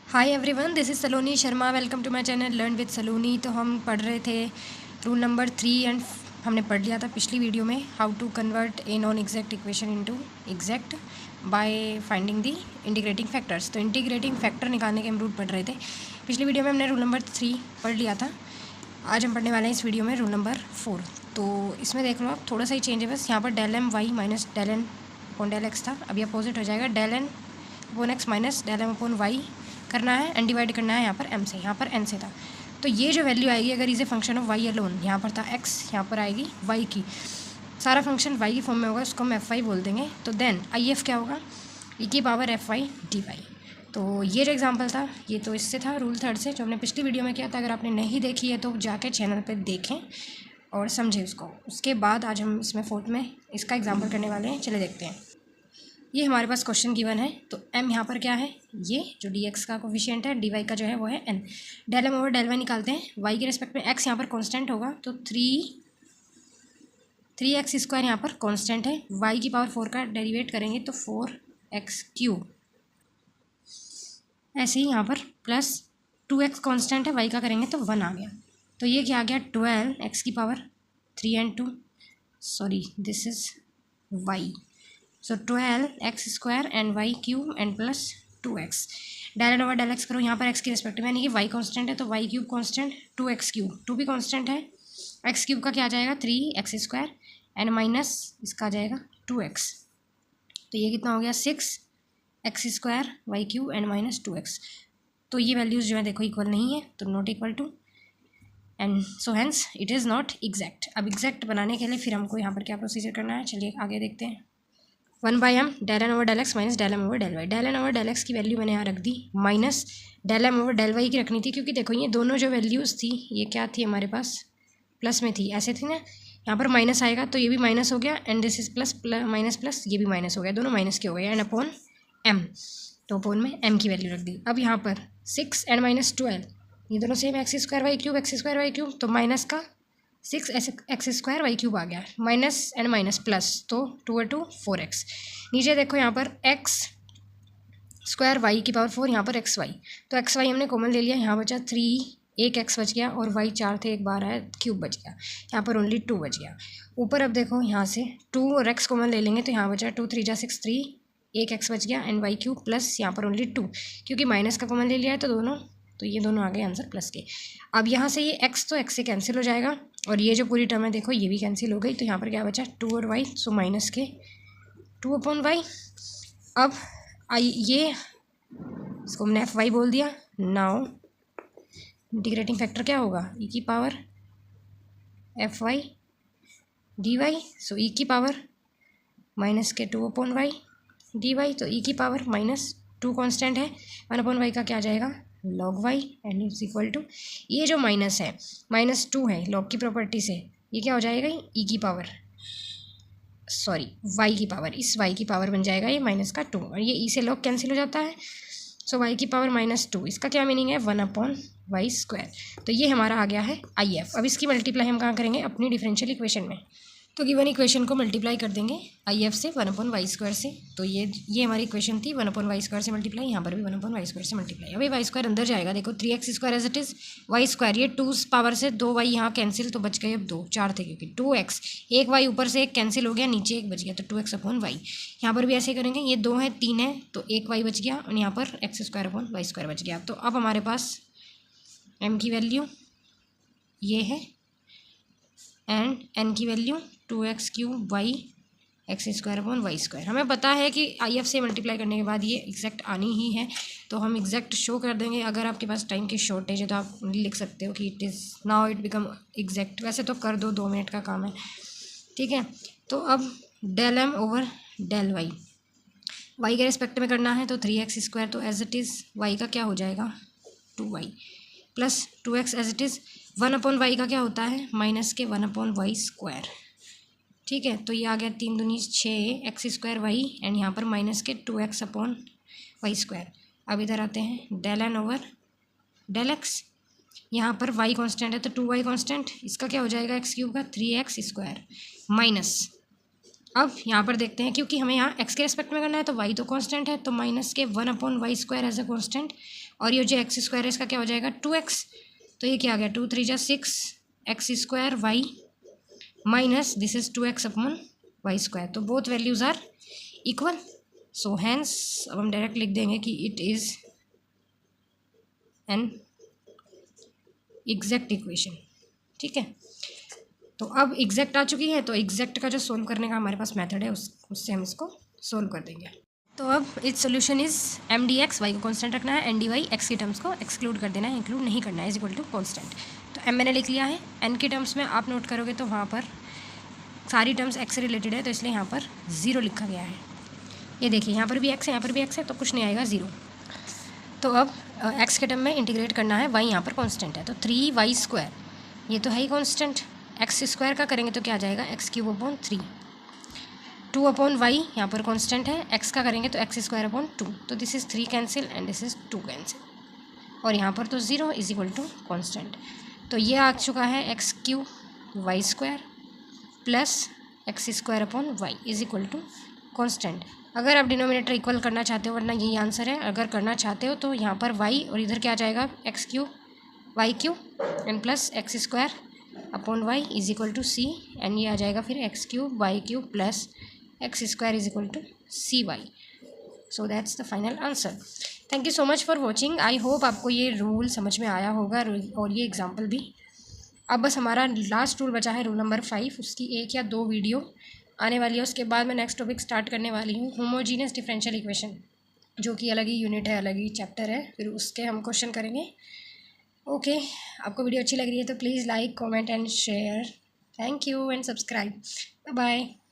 Hi everyone, this is Saloni Sharma. Welcome to my channel learn with Saloni. तो हम पढ़ रहे थे रूल नंबर 3 एंड हमने पढ़ लिया था पिछली वीडियो में how to convert a non exact equation into exact by finding the integrating factors. तो इंटीग्रेटिंग फैक्टर निकालने के हम रूल पढ़ रहे थे। पिछली वीडियो में हमने रूल नंबर 3 पढ़ लिया था। आज हम पढ़ने वाले हैं इस वीडियो में रूल नंबर 4। तो इसमें देख लो आप, थोड़ा सा ही चेंज है बस। यहाँ पर del M Y minus del N upon del X था, अभी अपोजिट हो जाएगा del N upon X minus del M upon Y करना है एंड डिवाइड करना है यहाँ पर m से, यहाँ पर n से था। तो ये जो वैल्यू आएगी, अगर इसे फंक्शन ऑफ y अलोन, यहाँ पर था x, यहाँ पर आएगी y की, सारा फंक्शन y की फॉर्म में होगा, उसको हम fy बोल देंगे। तो देन if क्या होगा, e की पावर fy dy। तो ये जो एग्जांपल था ये तो इससे था रूल 3 से, जो हमने पिछली वीडियो में किया था। अगर आपने नहीं देखी है तो जाके चैनल पर देखें और समझें उसको। उसके बाद आज हम इसमें 4th में इसका एग्जाम्पल करने वाले हैं। चले देखते हैं। ये हमारे पास क्वेश्चन गिवन है। तो m यहाँ पर क्या है, ये जो dx का कोफिशिएंट है, dy का जो है वो है n। Del m over del y निकालते हैं। y के रिस्पेक्ट में x यहाँ पर कांस्टेंट होगा, तो 3x स्क्वायर यहाँ पर कांस्टेंट है। y की पावर 4 का डेरिवेट करेंगे तो 4x क्यूब। ऐसे ही यहाँ पर प्लस 2x कांस्टेंट है, y का करेंगे तो 1 आ गया। तो ये क्या आ गया, 12x की power 3 and 2, sorry this is y। So 12x square and Y cube and plus 2x। Del N over del X करो यहाँ पर x की रिस्पेक्टिव, यानी कि y कांस्टेंट है तो y cube constant, 2x cube, 2 भी कांस्टेंट है। x क्यूब का क्या आ जाएगा, 3x स्क्वायर एंड माइनस इसका आ जाएगा 2x। तो ये कितना हो गया, 6x square Y cube and minus 2x। तो ये वैल्यूज़ जो है देखो इक्वल नहीं है, तो not equal to, and so hence it is not exact. अब एग्जैक्ट बनाने के लिए फिर हमको यहाँ पर क्या प्रोसीजर करना है, चलिए आगे देखते हैं। 1/m del N over del x minus del M over del y. Del N over del x की वैल्यू मैंने यहाँ रख दी, minus del M over del y की रखनी थी, क्योंकि देखो ये दोनों जो वैल्यूज़ थी ये क्या थी हमारे पास, प्लस में थी, ऐसे थी ना। यहाँ पर माइनस आएगा तो ये भी माइनस हो गया, and this is plus minus plus, ये भी माइनस हो गया, दोनों माइनस के हो गए, एंड अपॉन m। तो अपॉन में m की वैल्यू रख दी। अब यहाँ पर 6 एंड माइनस 12, ये दोनों same, X square Y cube, X square Y cube, तो माइनस का 6x स्क्वायर वाई क्यूब आ गया, माइनस एंड माइनस प्लस, तो 2 4x। नीचे देखो यहाँ पर x स्क्वायर वाई की पावर 4, यहाँ पर एक्स वाई, तो एक्स वाई हमने कॉमन ले लिया, यहाँ बचा 3, एक x बच गया, और y 4 थे, एक बार आया क्यूब बच गया, यहाँ पर ओनली 2 बच गया। ऊपर अब देखो यहाँ से 2 और x कॉमन ले लेंगे, तो यहाँ बचा 2 3 जा 6 3, एक x बच गया, एंड वाई क्यूब प्लस यहाँ पर ओनली 2, क्योंकि माइनस का कॉमन ले लिया है तो दोनों, तो ये दोनों आ गए आंसर प्लस के। अब यहाँ से ये x तो x से कैंसिल हो जाएगा, और ये जो पूरी टर्म है देखो ये भी कैंसिल हो गई, तो यहाँ पर क्या बचा 2 और y, सो माइनस के 2 अपॉन वाई। अब ये इसको हमने fy बोल दिया। नाउ इंटीग्रेटिंग फैक्टर क्या होगा, e की power fy dy, so e की पावर माइनस के 2 अपॉन वाई dy, तो e की पावर माइनस 2 कॉन्स्टेंट है, 1 अपॉन वाई का क्या आ जाएगा, log Y, and is equal to, ये जो माइनस है -2 है लॉग की प्रॉपर्टी से, ये क्या हो जाएगा, ई की पावर, सॉरी वाई की पावर, इस वाई की पावर बन जाएगा ये माइनस का 2, और ये ई से लॉग कैंसिल हो जाता है, सो वाई की पावर -2। इसका क्या मीनिंग है, 1 अपॉन वाई स्क्वायर। तो ये हमारा आ गया है IF। अब इसकी मल्टीप्लाई हम कहाँ करेंगे, अपनी डिफरेंशियल इक्वेशन में। तो गिवन इक्वेशन को मल्टीप्लाई कर देंगे IF से 1 अपॉन वाई स्क्वायर से। तो ये हमारी इक्वेशन थी, 1 अपॉन वाई स्क्वायर से मल्टीप्लाई, यहाँ पर भी 1 अपॉन वाई स्क्वायर से मल्टीप्लाई। अभी वाई स्क्वायर अंदर जाएगा, देखो 3x square as it is, Y square ये 2 पावर से 2 वाई यहाँ कैंसिल, तो बच गए अब 2, 4 थे क्योंकि 2x, एक वाई ऊपर से एक कैंसिल हो गया, नीचे एक बच गया, तो 2x अपॉन वाई। यहाँ पर भी ऐसे करेंगे, ये 2 है 3 है, तो एक वाई बच गया, और यहाँ पर x square upon Y square बच गया। तो अब हमारे पास m की वैल्यू ये है, एंड n की value 2x cube Y X square upon Y square. हमें पता है कि IF से मल्टीप्लाई करने के बाद ये एग्जैक्ट आनी ही है, तो हम एग्जैक्ट शो कर देंगे। अगर आपके पास टाइम की शॉर्टेज है तो आप लिख सकते हो कि it is now it become exact, वैसे तो कर दो, 2 मिनट का काम है, ठीक है। तो अब del M over del Y, Y के रिस्पेक्ट में करना है, तो 3x स्क्वायर, तो एज इट इज़ वाई का क्या हो जाएगा, 2y plus 2x as it is, 1 upon Y का क्या होता है, माइनस के 1 अपॉन वाई स्क्वायर, ठीक है। तो ये आ गया 3 दूनी 6 एक्स स्क्वायर वाई, एंड यहाँ पर माइनस के 2x अपॉन वाई स्क्वायर। अब इधर आते हैं, del N over del X, यहाँ पर y कांस्टेंट है तो 2y कांस्टेंट, इसका क्या हो जाएगा एक्स क्यूब का 3x स्क्वायर माइनस, अब यहाँ पर देखते हैं, क्योंकि हमें यहाँ x के रेस्पेक्ट में करना है तो y तो कांस्टेंट है, तो माइनस के 1 upon Y square as a constant, और ये जो एक्स स्क्वायर है इसका क्या हो जाएगा 2x, तो ये क्या आ गया 2 3 जा 6 x square y minus this is 2x upon Y square, तो both values are equal. So hence अब हम डायरेक्ट लिख देंगे कि it is an exact equation. ठीक है, तो अब एग्जैक्ट आ चुकी है, तो एग्जैक्ट का जो सोल्व करने का हमारे पास मेथड है उससे हम इसको सोल्व कर देंगे। तो अब its solution is M D X, वाई को कॉन्स्टेंट रखना है, एन डी वाई एक्स की टर्म्स को एक्सक्लूड कर देना है, इंक्लूड नहीं करना है, इज इक्वल टू कॉन्स्टेंट। तो एम मैंने लिख लिया है, एन के टर्म्स में आप नोट करोगे तो वहाँ पर सारी टर्म्स एक्स से रिलेटेड है, तो इसलिए यहाँ पर 0 लिखा गया है। ये देखिए यहाँ पर भी एक्स है, यहाँ पर भी एक्स है, तो कुछ नहीं आएगा 0। तो अब एक्स के टर्म में इंटीग्रेट करना है, वाई यहाँ पर कॉन्स्टेंट है, तो 3y स्क्वायर ये तो है ही कॉन्स्टेंट, एक्स स्क्वायर का करेंगे तो क्या आ जाएगा X cube upon 3, 2 upon Y यहाँ पर कांस्टेंट है, एक्स का करेंगे तो एक्स स्क्वायर अपॉन 2, तो this is 3 cancel and this is 2 cancel, और यहाँ पर तो 0 इज इक्वल टू कॉन्स्टेंट। तो ये आ चुका है X cube Y square plus X square upon Y is equal to constant. अगर आप डिनोमिनेटर इक्वल करना चाहते हो, वरना यही आंसर है, अगर करना चाहते हो तो यहाँ पर वाई और इधर क्या आ जाएगा X cube Y cube and plus X square upon Y is equal to C, and ये आ जाएगा फिर X cube Y cube plus X square is equal to C Y. So that's the final answer. Thank you so much for watching. I hope आपको ये rule समझ में आया होगा और ये एग्जाम्पल भी। अब बस हमारा लास्ट रूल बचा है, रूल नंबर 5, उसकी 1 या 2 वीडियो आने वाली है, उसके बाद मैं नेक्स्ट टॉपिक स्टार्ट करने वाली हूँ होमोजीनियस डिफरेंशियल इक्वेशन, जो कि अलग ही यूनिट है, अलग ही चैप्टर है, फिर उसके हम क्वेश्चन करेंगे। ओके, आपको वीडियो अच्छी लग रही है तो please like comment and share. Thank you and subscribe. Bye bye.